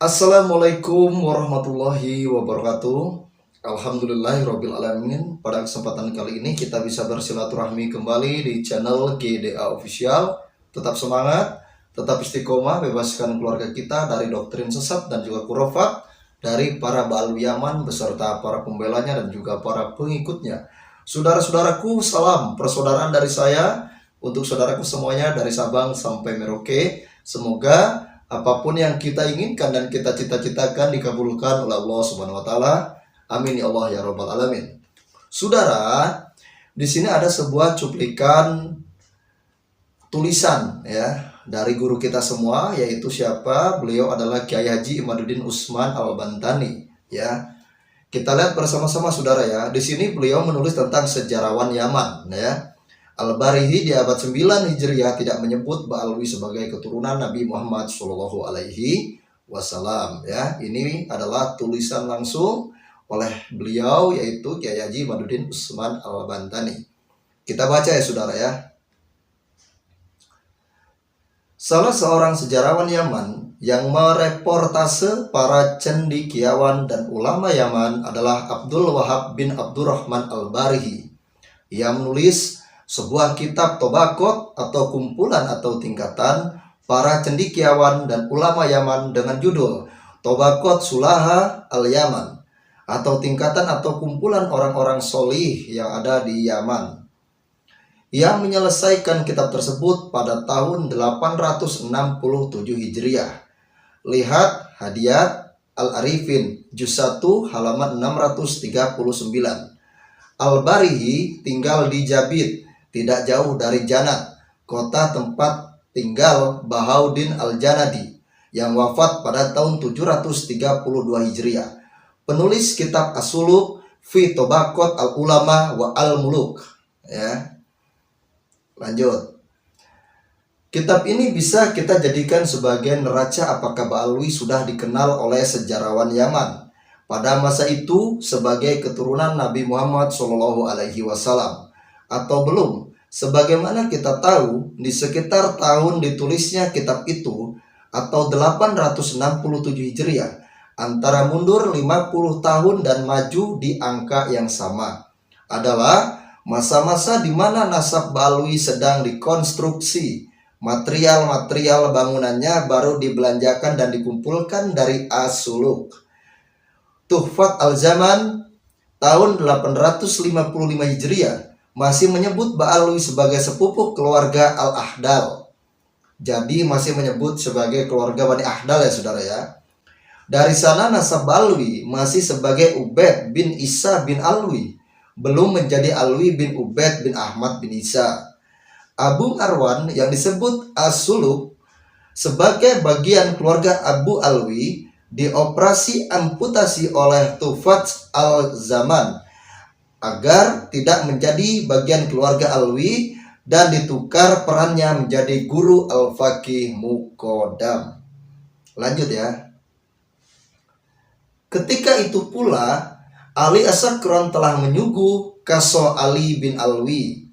Assalamualaikum warahmatullahi wabarakatuh. Alhamdulillahirrabbilalamin. Pada kesempatan kali ini kita bisa bersilaturahmi kembali di channel GDA Official. Tetap semangat, tetap istiqomah, bebaskan keluarga kita dari doktrin sesat dan juga khurafat dari para Ba'alwi Yaman beserta para pembelanya dan juga para pengikutnya. Saudara-saudaraku, salam persaudaraan dari saya untuk saudaraku semuanya dari Sabang sampai Merauke. Semoga apapun yang kita inginkan dan kita cita-citakan dikabulkan oleh Allah Subhanahu wa taala. Amin ya Allah ya rabbal alamin. Saudara, di sini ada sebuah cuplikan tulisan ya dari guru kita semua, yaitu siapa? Beliau adalah Kiai Haji Imaduddin Utsman Al-Bantani ya. Kita lihat bersama-sama saudara ya. Di sini beliau menulis tentang sejarawan Yaman ya. Al-Barihi di abad 9 Hijriah tidak menyebut Ba'alwi sebagai keturunan Nabi Muhammad Shallallahu Alaihi Wasallam ya. Ini adalah tulisan langsung oleh beliau, yaitu Kiai Haji Imaduddin Utsman Al-Bantani. Kita baca ya saudara ya. Salah seorang sejarawan Yaman yang mereportase para cendekiawan dan ulama Yaman adalah Abdul Wahab bin Abdurrahman Al-Barihi. Ia menulis sebuah kitab Tobaqot atau kumpulan atau tingkatan para cendekiawan dan ulama Yaman dengan judul Tobaqot Sulaha Al-Yaman, atau tingkatan atau kumpulan orang-orang solih yang ada di Yaman. Ia menyelesaikan kitab tersebut pada tahun 867 Hijriah. Lihat Hadiat Al-Arifin juz 1 halaman 639. Al-Barihi tinggal di Jabid, tidak jauh dari Janat, kota tempat tinggal Bahauddin Al-Janadi yang wafat pada tahun 732 Hijriah. Penulis kitab As-Suluk fi Tobaqot Al-Ulama wa Al-Muluk ya. Lanjut. Kitab ini bisa kita jadikan sebagai neraca apakah Ba'alwi sudah dikenal oleh sejarawan Yaman pada masa itu sebagai keturunan Nabi Muhammad Shallallahu Alaihi Wasallam atau belum. Sebagaimana kita tahu, di sekitar tahun ditulisnya kitab itu atau 867 Hijriah, antara mundur 50 tahun dan maju di angka yang sama, adalah masa-masa di mana nasab Ba'alwi sedang dikonstruksi. Material-material bangunannya baru dibelanjakan dan dikumpulkan dari As-Suluk. Tuhfat Al-Zaman tahun 855 Hijriah masih menyebut Ba'alwi sebagai sepupu keluarga Al-Ahdal. Jadi masih menyebut sebagai keluarga Bani Ahdal ya saudara ya. Dari sana nasab Ba'alwi masih sebagai Ubaid bin Isa bin Alwi, belum menjadi Alwi bin Ubaid bin Ahmad bin Isa. Abu Arwan yang disebut As-Suluk sebagai bagian keluarga Abu Alwi dioperasi amputasi oleh Tuhfat Al-Zaman agar tidak menjadi bagian keluarga Alwi dan ditukar perannya menjadi guru Al-Faqih Muqaddam. Lanjut ya. Ketika itu pula Ali As-Sakron telah menyuguh Kaso Ali bin Alwi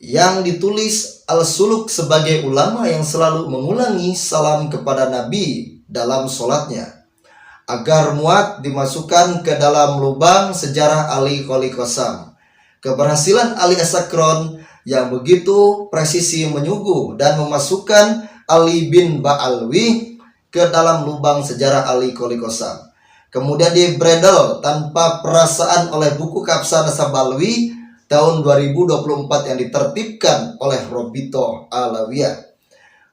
yang ditulis Al-Suluk sebagai ulama yang selalu mengulangi salam kepada Nabi dalam sholatnya agar muat dimasukkan ke dalam lubang sejarah Ali Qoli Qasam. Keberhasilan Ali As-Sakron yang begitu presisi menyuguh dan memasukkan Ali bin Ba'alwi ke dalam lubang sejarah Ali Qoli Qasam kemudian dibredel tanpa perasaan oleh buku Kabsah Nasab Ba'alwi tahun 2024 yang ditertibkan oleh Robito Alawiyah.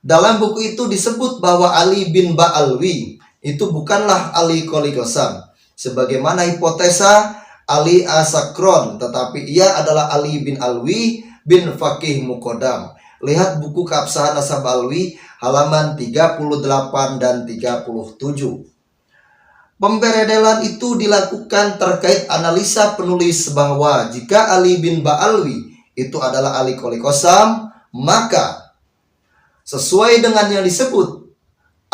Dalam buku itu disebut bahwa Ali bin Ba'alwi itu bukanlah Ali Qoli Qasam sebagaimana hipotesa Ali As-Sakron, tetapi ia adalah Ali bin Alwi bin Faqih Muqaddam. Lihat buku Kabsah Nasab Ba'alwi halaman 38 dan 37. Pemberedelan itu dilakukan terkait analisa penulis bahwa jika Ali bin Ba'alwi itu adalah Ali Qoli Qasam, maka sesuai dengan yang disebut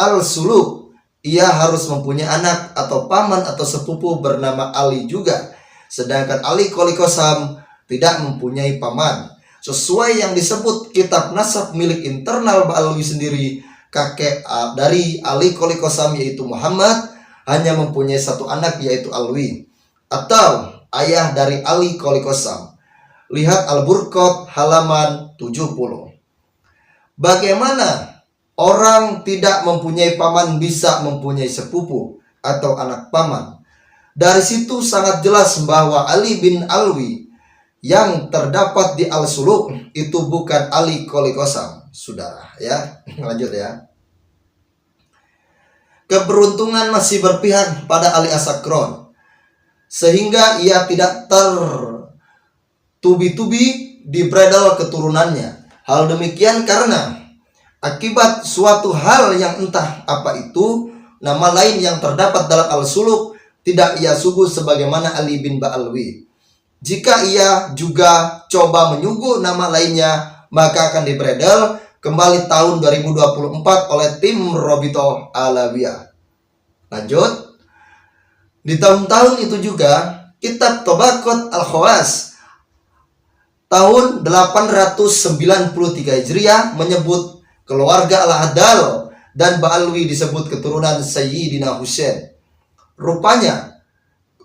Al-Suluk, ia harus mempunyai anak atau paman atau sepupu bernama Ali juga. Sedangkan Ali Qoli Qasam tidak mempunyai paman. Sesuai yang disebut kitab nasab milik internal Ba'alwi sendiri, kakek dari Ali Qoli Qasam yaitu Muhammad hanya mempunyai satu anak yaitu Alwi, atau ayah dari Ali Qoli Qasam. Lihat Al-Burqat halaman 70. Bagaimana orang tidak mempunyai paman bisa mempunyai sepupu atau anak paman? Dari situ sangat jelas bahwa Ali bin Alwi yang terdapat di Al-Suluk itu bukan Ali Qoli Qasam, saudara ya. Lanjut ya. Keberuntungan masih berpihak pada Ali As-Sakron, sehingga ia tidak tertubi-tubi di bredel keturunannya. Hal demikian karena akibat suatu hal yang entah apa itu, nama lain yang terdapat dalam Al-Suluk tidak ia sungguh sebagaimana Ali bin Ba'alwi. Jika ia juga coba menyungguh nama lainnya, maka akan dibredel kembali tahun 2024 oleh tim Robito Alawiyah. Lanjut. Di tahun-tahun itu juga, kitab Tabaqat Al-Khawas tahun 893 Hijriah menyebut keluarga Al-Ahdal dan Ba'alwi disebut keturunan Sayyidina Husain. Rupanya,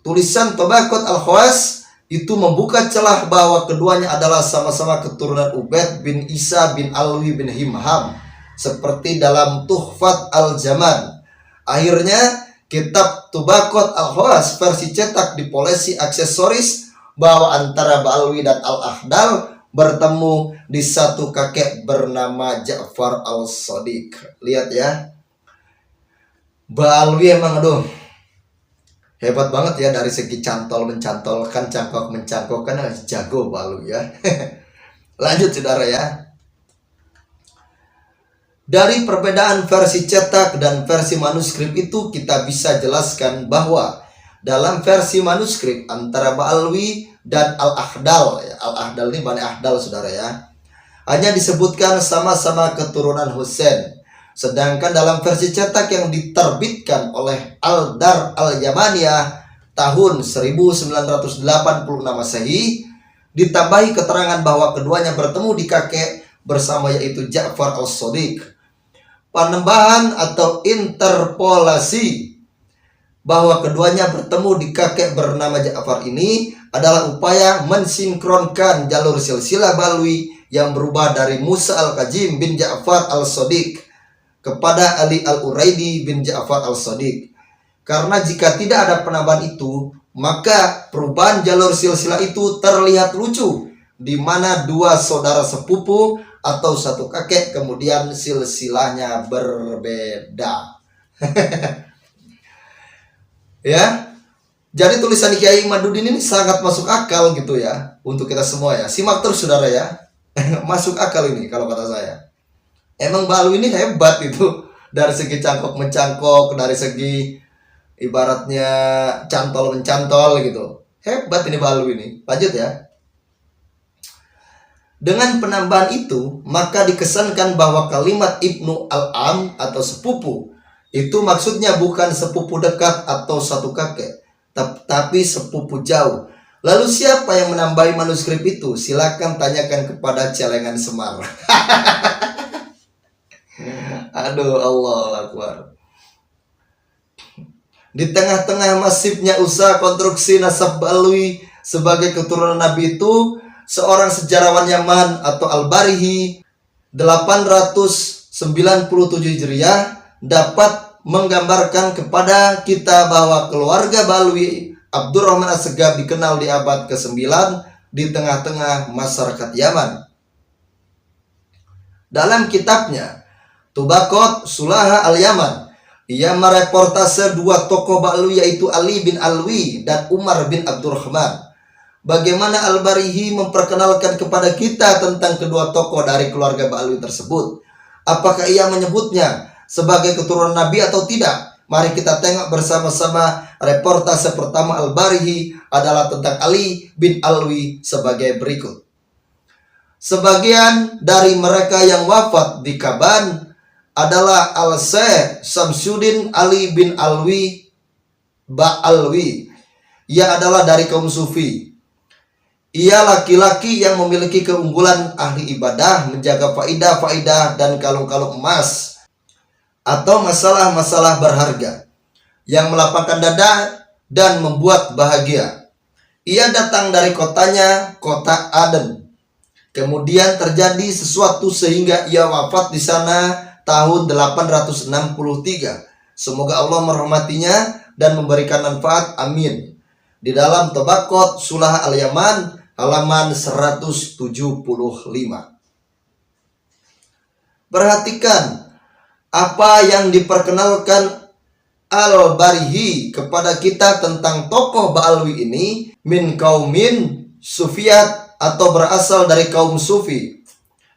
tulisan Tabaqat Al-Khawas itu membuka celah bahwa keduanya adalah sama-sama keturunan Ubaid bin Isa bin Alwi bin Himham, seperti dalam Tuhfat Al-Jaman. Akhirnya, kitab Tabaqat Al-Khawas versi cetak dipolesi aksesoris bahwa antara Ba'alwi dan Al-Ahdal bertemu di satu kakek bernama Ja'far Al-Shadiq. Lihat ya, Ba'alwi emang hebat banget ya dari segi cantol mencantolkan, cangkok mencangkokkan, jago Ba'alwi ya. Lanjut saudara ya. Dari perbedaan versi cetak dan versi manuskrip itu kita bisa jelaskan bahwa dalam versi manuskrip antara Ba'alwi dan Al-Ahdal ya, Al-Ahdal ini Bani Ahdal saudara ya, hanya disebutkan sama-sama keturunan Husain. Sedangkan dalam versi cetak yang diterbitkan oleh Al-Dar Al-Yamaniyah tahun 1986 Masehi ditambahi keterangan bahwa keduanya bertemu di kakek bersama yaitu Ja'far Al-Shadiq. Penambahan atau interpolasi bahwa keduanya bertemu di kakek bernama Ja'far ini adalah upaya mensinkronkan jalur silsilah Ba'alwi yang berubah dari Musa Al-Kazim bin Ja'far Al-Shadiq kepada Ali Al-Uraidi bin Ja'far Al-Shadiq. Karena jika tidak ada penambahan itu, maka perubahan jalur silsilah itu terlihat lucu, di mana dua saudara sepupu atau satu kakek kemudian silsilahnya berbeda. Ya. Jadi tulisan Kiai Imaduddin ini sangat masuk akal gitu ya untuk kita semua ya. Simak terus saudara ya. Masuk akal ini kalau kata saya. Emang Ba'alwi ini hebat itu dari segi cangkok mencangkok, dari segi ibaratnya cantol mencantol gitu. Hebat ini Ba'alwi ini. Lanjut ya. Dengan penambahan itu, maka dikesankan bahwa kalimat Ibnu Al-Am atau sepupu itu maksudnya bukan sepupu dekat atau satu kakek, tapi sepupu jauh. Lalu siapa yang menambahi manuskrip itu? Silakan tanyakan kepada Celengan Semar. Aduh, Allah Akbar. Di tengah-tengah masifnya usaha konstruksi nasab Ba'alwi sebagai keturunan Nabi itu, seorang sejarawan Yaman atau Al-Barihi 897 Hijriah dapat menggambarkan kepada kita bahwa keluarga Ba'alwi Abdurrahman As-Segaf dikenal di abad ke-9 di tengah-tengah masyarakat Yaman. Dalam kitabnya Tabaqat Sulaha Al-Yaman, ia mereportase dua tokoh Ba'alwi yaitu Ali bin Alwi dan Umar bin Abdurrahman. Bagaimana Al-Barihi memperkenalkan kepada kita tentang kedua tokoh dari keluarga Ba'alwi tersebut? Apakah ia menyebutnya sebagai keturunan Nabi atau tidak? Mari kita tengok bersama-sama. Reportase pertama Al-Barihi adalah tentang Ali bin Alwi sebagai berikut. Sebagian dari mereka yang wafat di Kaban adalah Al-Syekh Samsuddin Ali bin Alwi Ba'alwi. Ia adalah dari kaum Sufi. Ia laki-laki yang memiliki keunggulan ahli ibadah, menjaga faidah-faidah dan kalung-kalung emas. atau masalah-masalah berharga yang melapangkan dada dan membuat bahagia. Ia datang dari kotanya, kota Aden. Kemudian terjadi sesuatu sehingga ia wafat di sana tahun 863. Semoga Allah merahmatinya dan memberikan manfaat. Amin. Di dalam Tabaqat Sulah Al-Yaman halaman 175. Perhatikan apa yang diperkenalkan Al-Barihi kepada kita tentang tokoh Ba'alwi ini. Min kaumin sufiyat, atau berasal dari kaum sufi.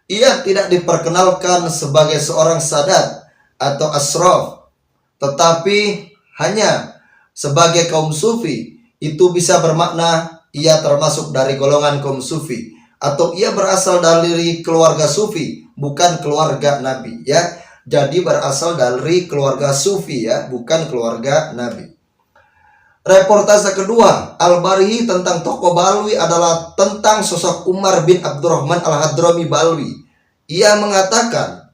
Ia tidak diperkenalkan sebagai seorang sadat atau asraf, tetapi hanya sebagai kaum sufi. Itu bisa bermakna ia termasuk dari golongan kaum sufi, atau ia berasal dari keluarga sufi, bukan keluarga Nabi, ya. Jadi berasal dari keluarga sufi, ya, bukan keluarga Nabi. Reportase kedua Al-Barihi tentang tokoh Ba'alwi adalah tentang sosok Umar bin Abdurrahman Al-Hadrami Ba'alwi. Ia mengatakan,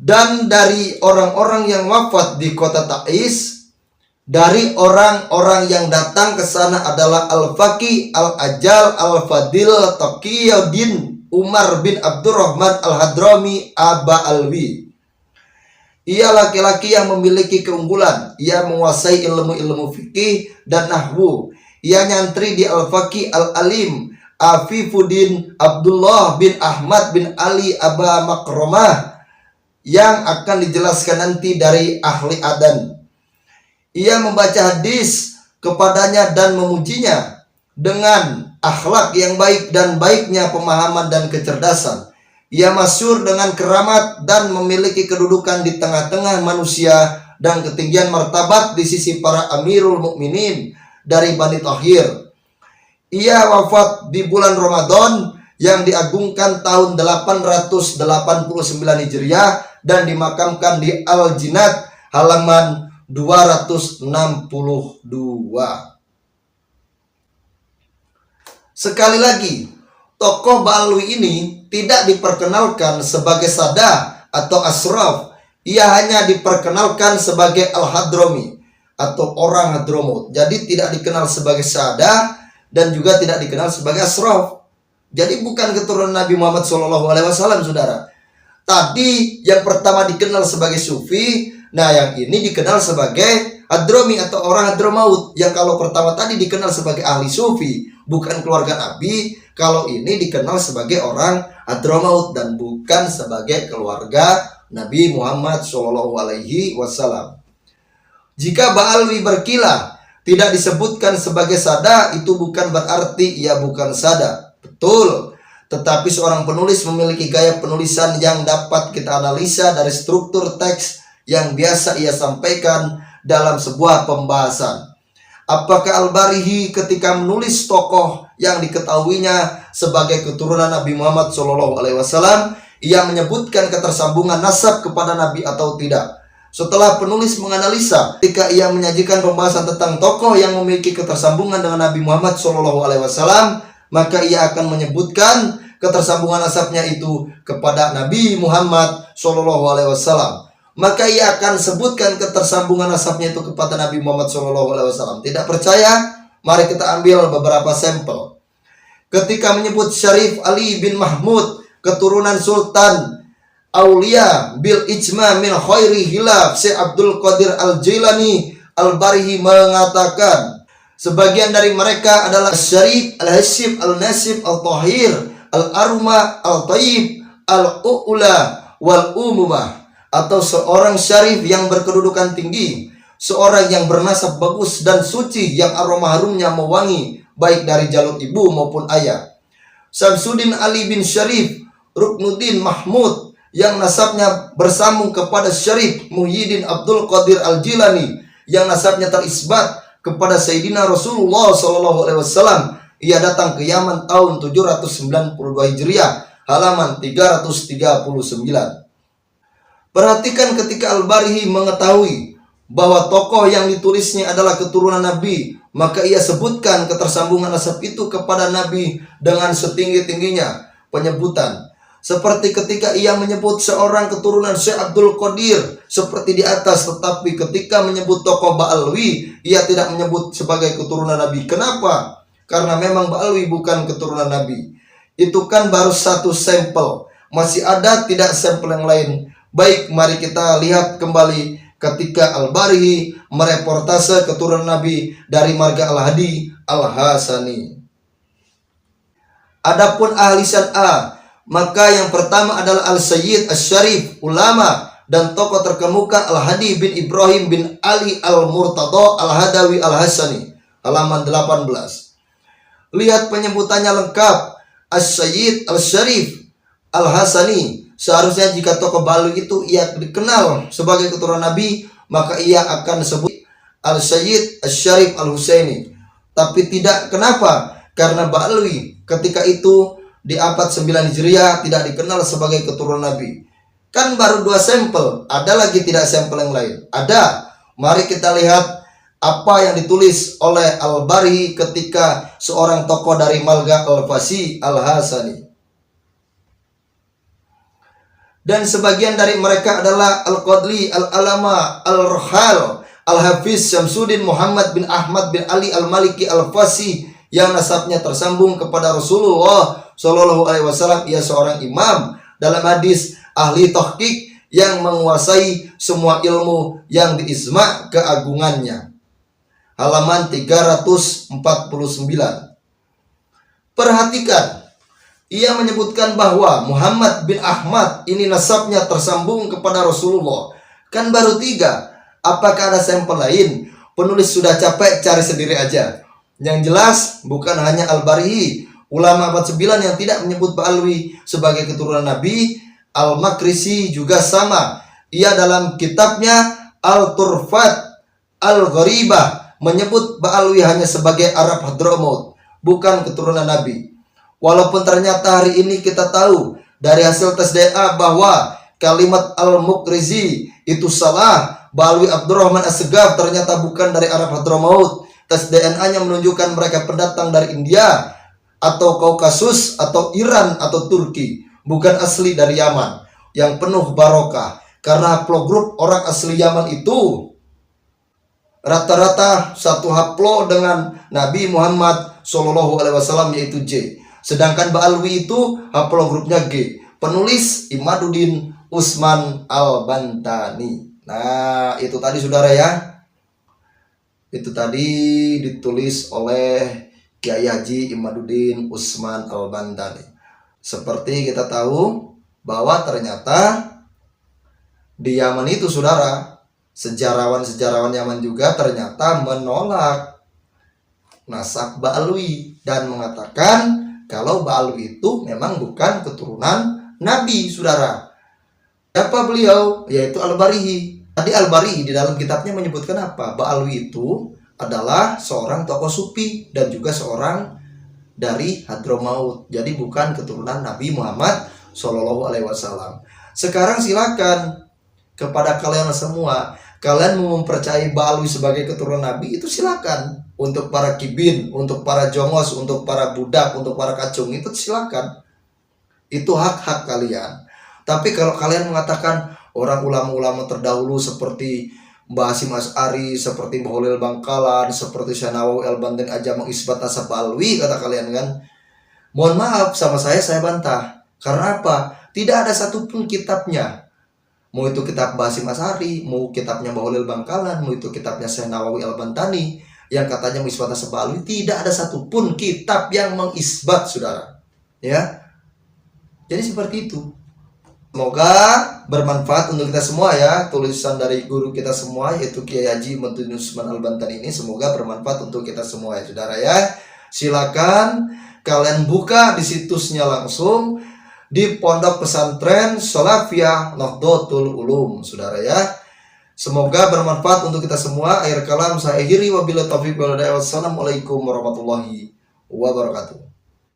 dan dari orang-orang yang wafat di kota Ta'is, dari orang-orang yang datang ke sana adalah Al-Faqih, Al-Ajal, Al-Fadil, Taqiyuddin Umar bin Abdurrahman Al-Hadrami Ba'alwi. Ia laki-laki yang memiliki keunggulan. Ia menguasai ilmu-ilmu fikih dan nahwu. Ia nyantri di Al-Faqih Al-Alim Afifuddin Abdullah bin Ahmad bin Ali Aba Makromah, yang akan dijelaskan nanti dari ahli Adan. Ia membaca hadis kepadanya dan memujinya dengan akhlak yang baik dan baiknya pemahaman dan kecerdasan. Ia masyhur dengan keramat dan memiliki kedudukan di tengah-tengah manusia dan ketinggian martabat di sisi para Amirul Mukminin dari Bani Tahir. Ia wafat di bulan Ramadan yang diagungkan tahun 889 Hijriah dan dimakamkan di Al-Jinad halaman 262. Sekali lagi, tokoh Ba'alwi ini tidak diperkenalkan sebagai sada atau asraf. Ia hanya diperkenalkan sebagai Al-Hadrami atau orang Hadramaut. Jadi tidak dikenal sebagai sada dan juga tidak dikenal sebagai asraf. Jadi bukan keturunan Nabi Muhammad SAW, saudara. Tadi yang pertama dikenal sebagai sufi, nah yang ini dikenal sebagai Hadrami atau orang Hadramaut. Yang kalau pertama tadi dikenal sebagai ahli sufi, bukan keluarga Nabi. Kalau ini dikenal sebagai orang Hadramaut dan bukan sebagai keluarga Nabi Muhammad SAW. Jika Ba'alwi berkilah tidak disebutkan sebagai sada, itu bukan berarti ia bukan sada. Betul. Tetapi seorang penulis memiliki gaya penulisan yang dapat kita analisa dari struktur teks yang biasa ia sampaikan dalam sebuah pembahasan. Apakah Al-Barihi ketika menulis tokoh yang diketahuinya sebagai keturunan Nabi Muhammad SAW, ia menyebutkan ketersambungan nasab kepada Nabi atau tidak? Setelah penulis menganalisa, ketika ia menyajikan pembahasan tentang tokoh yang memiliki ketersambungan dengan Nabi Muhammad SAW, maka ia akan menyebutkan ketersambungan nasabnya itu kepada Nabi Muhammad SAW. Maka ia akan sebutkan ketersambungan nasabnya itu kepada Nabi Muhammad SAW. Tidak percaya? Mari kita ambil beberapa sampel. Ketika menyebut Syarif Ali bin Mahmud, keturunan Sultan Aulia bil Ijma min khairi hilaf Syekh Abdul Qadir Al-Jilani, Al-Barihi mengatakan, sebagian dari mereka adalah Syarif, Al-Hasib, Al-Nasib, Al-Tahir, Al-Aruma, Al-Tayyib, Al-U'ula, Wal-Umumah, atau seorang syarif yang berkedudukan tinggi, seorang yang bernasab bagus dan suci yang aroma harumnya mewangi baik dari jalur ibu maupun ayah. Samsuddin Ali bin Syarif Ruknuddin Mahmud yang nasabnya bersambung kepada Syarif Muhyiddin Abdul Qadir Al-Jilani yang nasabnya terisbat kepada Sayyidina Rasulullah SAW. Ia datang ke Yaman tahun 792 Hijriah halaman 339. Perhatikan ketika Al-Barihi mengetahui bahwa tokoh yang ditulisnya adalah keturunan Nabi, maka ia sebutkan ketersambungan nasab itu kepada Nabi dengan setinggi-tingginya penyebutan. Seperti ketika ia menyebut seorang keturunan Syekh Abdul Qadir seperti di atas, tetapi ketika menyebut tokoh Ba'alwi, ia tidak menyebut sebagai keturunan Nabi. Kenapa? Karena memang Ba'alwi bukan keturunan Nabi. Itu kan baru satu sampel. Masih ada tidak sampel yang lain. Baik, mari kita lihat kembali ketika Al-Barihi mereportase keturunan Nabi dari marga Al-Hadi Al-Hasani. Adapun ahli San'a, maka yang pertama adalah Al-Sayyid Asy-Syarif, ulama dan tokoh terkemuka Al-Hadi bin Ibrahim bin Ali Al-Murtada Al-Hadawi Al-Hasani, halaman 18. Lihat penyebutannya lengkap, As-Sayyid Al-Syarif Al-Hasani. Seharusnya jika tokoh Ba'alwi itu ia dikenal sebagai keturunan Nabi, maka ia akan disebut Al-Sayyid Asy-Syarif Al-Husaini. Tapi tidak, kenapa? Karena Ba'alwi ketika itu di abad 9 Hijriah tidak dikenal sebagai keturunan Nabi. Kan baru 2 sampel, ada lagi tidak sampel yang lain? Ada. Mari kita lihat apa yang ditulis oleh Al-Barihi ketika seorang tokoh dari marga Al-Fasi Al-Hasani. Dan sebagian dari mereka adalah Al-Qadli, Al-Alama, Al-Rahal, Al-Hafiz Syamsuddin Muhammad bin Ahmad bin Ali Al-Maliki Al-Fasi, yang nasabnya tersambung kepada Rasulullah Shallallahu Alaihi Wasallam. Ia seorang imam dalam hadis, ahli tahqiq yang menguasai semua ilmu yang diijma keagungannya. Halaman 349. Perhatikan, ia menyebutkan bahwa Muhammad bin Ahmad ini nasabnya tersambung kepada Rasulullah. Kan baru 3. Apakah ada sampel lain? Penulis sudah capek, cari sendiri aja. Yang jelas bukan hanya Al-Barihi, ulama abad 9 yang tidak menyebut Ba'alwi sebagai keturunan Nabi. Al-Makrisi juga sama. Ia dalam kitabnya Al-Turfat Al-Gharibah menyebut Ba'alwi hanya sebagai Arab Hadramaut, bukan keturunan Nabi. Walaupun ternyata hari ini kita tahu dari hasil tes DNA bahwa kalimat Al-Mukrizi itu salah. Ba'alwi Abdurrahman As-Segaf ternyata bukan dari Arab Hadramaut. Tes DNA-nya menunjukkan mereka pendatang dari India atau Kaukasus atau Iran atau Turki, bukan asli dari Yaman yang penuh barokah. Karena haplogrup orang asli Yaman itu rata-rata satu haplo dengan Nabi Muhammad Shallallahu Alaihi Wasallam, yaitu J. Sedangkan Ba'alwi itu haplogrupnya G. Penulis Imaduddin Usman Al-Bantani. Nah, itu tadi saudara ya. Itu tadi ditulis oleh Kiai Haji Imaduddin Usman Al-Bantani. Seperti kita tahu bahwa ternyata di Yaman itu saudara, sejarawan-sejarawan Yaman juga ternyata menolak nasab Ba'alwi dan mengatakan kalau Ba'alwi itu memang bukan keturunan Nabi saudara. Siapa beliau? Yaitu Al-Barihi. Tadi Al-Barihi di dalam kitabnya menyebutkan apa? Ba'alwi itu adalah seorang tokoh sufi dan juga seorang dari Hadramaut. Jadi bukan keturunan Nabi Muhammad Shallallahu Alaihi Wasallam. Sekarang silakan kepada kalian semua, kalian mau mempercayai Ba'alwi sebagai keturunan Nabi, itu silakan. Untuk para kibin, untuk para jongos, untuk para budak, untuk para kacung, itu silakan. Itu hak-hak kalian. Tapi kalau kalian mengatakan orang ulama-ulama terdahulu seperti Mbah Hasyim Asy'ari, seperti Mbah Holil Bangkalan, seperti Syekh Nawawi Al-Bantani aja mengisbat nasab Ba'alwi, kata kalian kan. Mohon maaf, sama saya bantah. Karena apa? Tidak ada satupun kitabnya. Mau itu kitab Mbah Hasyim Asy'ari, mau kitabnya Mbah Holil Bangkalan, mau itu kitabnya Syekh Nawawi Al-Bantani yang katanya mengisbat nasab Ba'alwi, tidak ada satupun kitab yang mengisbat saudara. Ya. Jadi seperti itu. Semoga bermanfaat untuk kita semua ya. Tulisan dari guru kita semua yaitu Kiai Haji Imaduddin Usman Al-Bantani ini semoga bermanfaat untuk kita semua ya saudara ya. Silakan kalian buka di situsnya langsung di Pondok Pesantren Sholafiyah Nahdlatul Ulum saudara ya. Semoga bermanfaat untuk kita semua. Akhir kalam saya akhiri, wabillahi taufiq wal hidayah. Wassalamualaikum warahmatullahi wabarakatuh.